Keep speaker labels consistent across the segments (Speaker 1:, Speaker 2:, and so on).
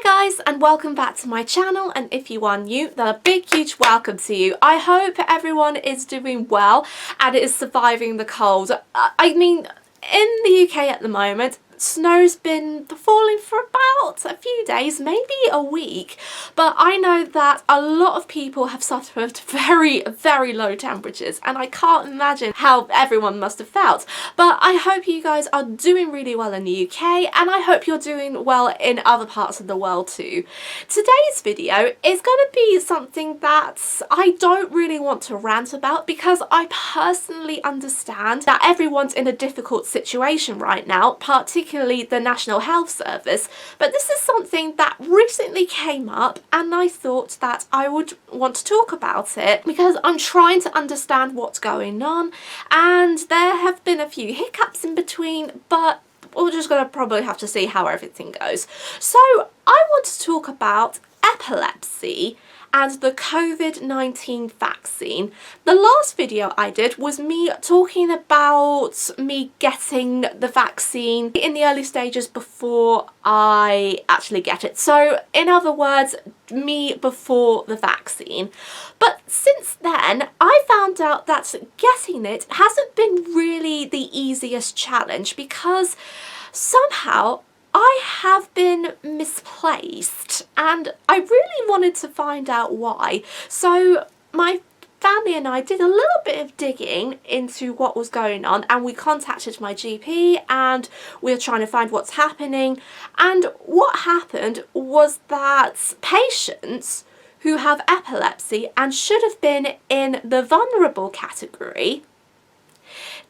Speaker 1: guys, and welcome back to my channel, and if you are new, then a big huge welcome to you. I hope everyone is doing well and is surviving the cold. I mean, in the UK at the moment, snow's been falling for about a few days, maybe a week, but I know that a lot of people have suffered very low temperatures, and I can't imagine how everyone must have felt. But I hope you guys are doing really well in the UK, and I hope you're doing well in other parts of the world too. Today's video is going to be something that I don't really want to rant about, because I personally understand that everyone's in a difficult situation right now, particularly the National Health Service, but this is something that recently came up and I thought that I would want to talk about it because I'm trying to understand what's going on, and there have been a few hiccups in between, but we're just going to probably have to see how everything goes. So I want to talk about epilepsy and the COVID-19 vaccine. The last video I did was me talking about me getting the vaccine in the early stages before I actually get it. So in other words, me before the vaccine. But since then, I found out that getting it hasn't been really the easiest challenge, because somehow I have been misplaced, and I really wanted to find out why. So my family and I did a little bit of digging into what was going on, and we contacted my GP and we were trying to find what's happening. And what happened was that patients who have epilepsy and should have been in the vulnerable category,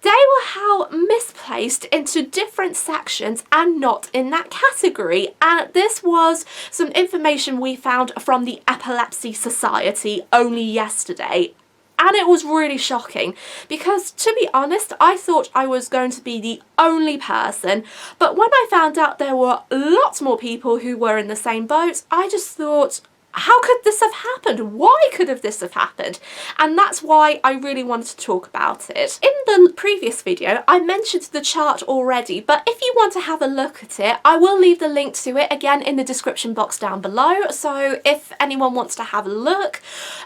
Speaker 1: they were how misplaced into different sections and not in that category. And this was some information we found from the Epilepsy Society only yesterday. And it was really shocking, because to be honest, I thought I was going to be the only person, but when I found out there were lots more people who were in the same boat, I just thought, how could this have happened? Why could this have happened? And that's why I really wanted to talk about it. In the previous video, I mentioned the chart already, but if you want to have a look at it, I will leave the link to it again in the description box down below. So if anyone wants to have a look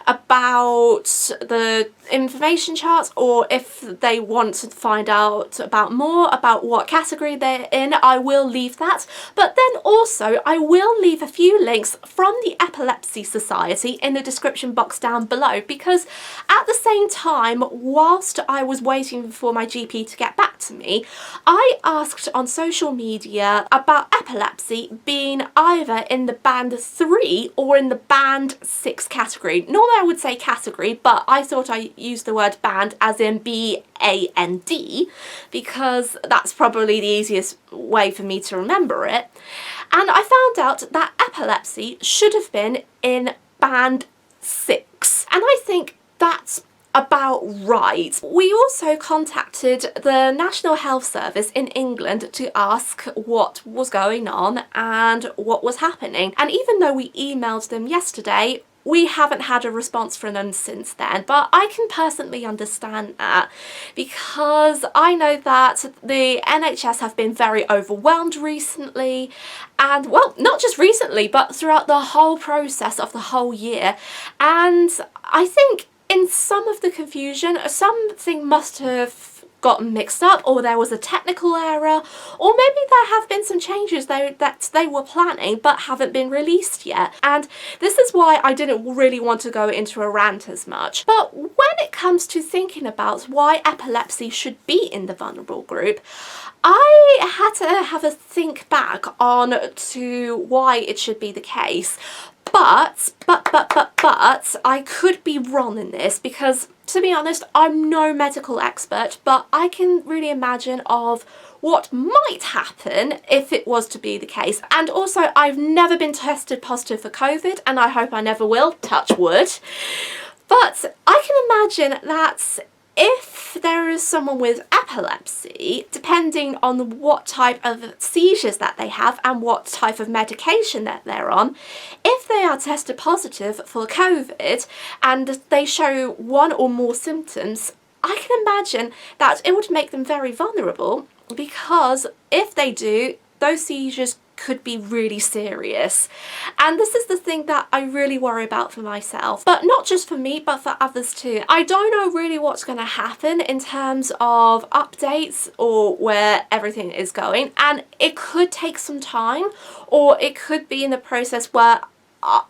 Speaker 1: about the information charts, or if they want to find out more about what category they're in, I will leave that. But then also I will leave a few links from the Epilepsy Society in the description box down below, because at the same time, whilst I was waiting for my GP to get back to me, I asked on social media about epilepsy being either in the band 3 or in the band 6 category. Normally I would say category, but I thought I used the word band as in B-A-N-D, because that's probably the easiest way for me to remember it. And I found out that epilepsy should have been in band 6. And I think that's about right. We also contacted the National Health Service in England to ask what was going on and what was happening. And even though we emailed them yesterday, we haven't had a response from them since then. But I can personally understand that, because I know that the NHS have been very overwhelmed recently, and well, not just recently, but throughout the whole process of the whole year. And I think in some of the confusion, something must have gotten mixed up, or there was a technical error, or maybe there have been some changes that they were planning but haven't been released yet. And this is why I didn't really want to go into a rant as much. But when it comes to thinking about why epilepsy should be in the vulnerable group, I had to have a think back on to why it should be the case. But I could be wrong in this, because to be honest, I'm no medical expert, but I can really imagine of what might happen if it was to be the case. And also, I've never been tested positive for COVID, and I hope I never will, touch wood. But I can imagine that if there is someone with epilepsy, depending on what type of seizures that they have and what type of medication that they're on, if they are tested positive for COVID and they show one or more symptoms, I can imagine that it would make them very vulnerable, because if they do, those seizures could be really serious. And this is the thing that I really worry about for myself, but not just for me, but for others too. I don't know really what's going to happen in terms of updates or where everything is going, and it could take some time, or it could be in the process where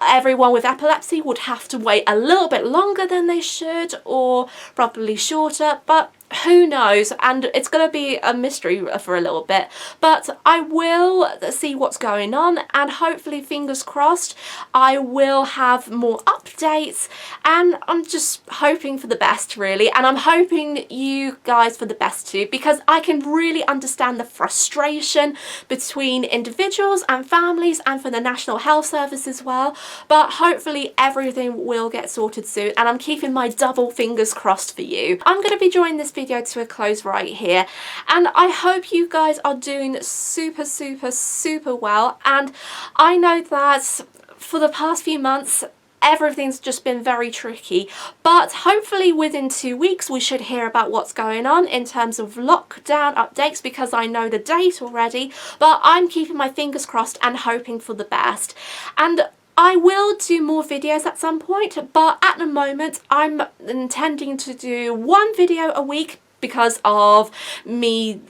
Speaker 1: everyone with epilepsy would have to wait a little bit longer than they should, or probably shorter, but who knows, and it's going to be a mystery for a little bit. But I will see what's going on, and hopefully, fingers crossed, I will have more updates, and I'm just hoping for the best really, and I'm hoping you guys for the best too, because I can really understand the frustration between individuals and families, and for the National Health Service as well. But hopefully everything will get sorted soon, and I'm keeping my double fingers crossed for you. I'm going to be drawing this video to a close right here, and I hope you guys are doing super well. And I know that for the past few months everything's just been very tricky, but hopefully within 2 weeks we should hear about what's going on in terms of lockdown updates, because I know the date already. But I'm keeping my fingers crossed and hoping for the best, and I will do more videos at some point, but at the moment I'm intending to do 1 video a week because of me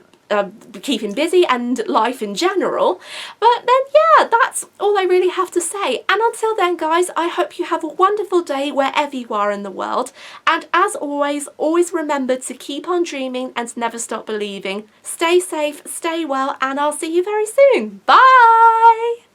Speaker 1: keeping busy and life in general. But then yeah, that's all I really have to say. And until then guys, I hope you have a wonderful day wherever you are in the world. And as always remember to keep on dreaming and never stop believing. Stay safe, stay well, and I'll see you very soon. Bye!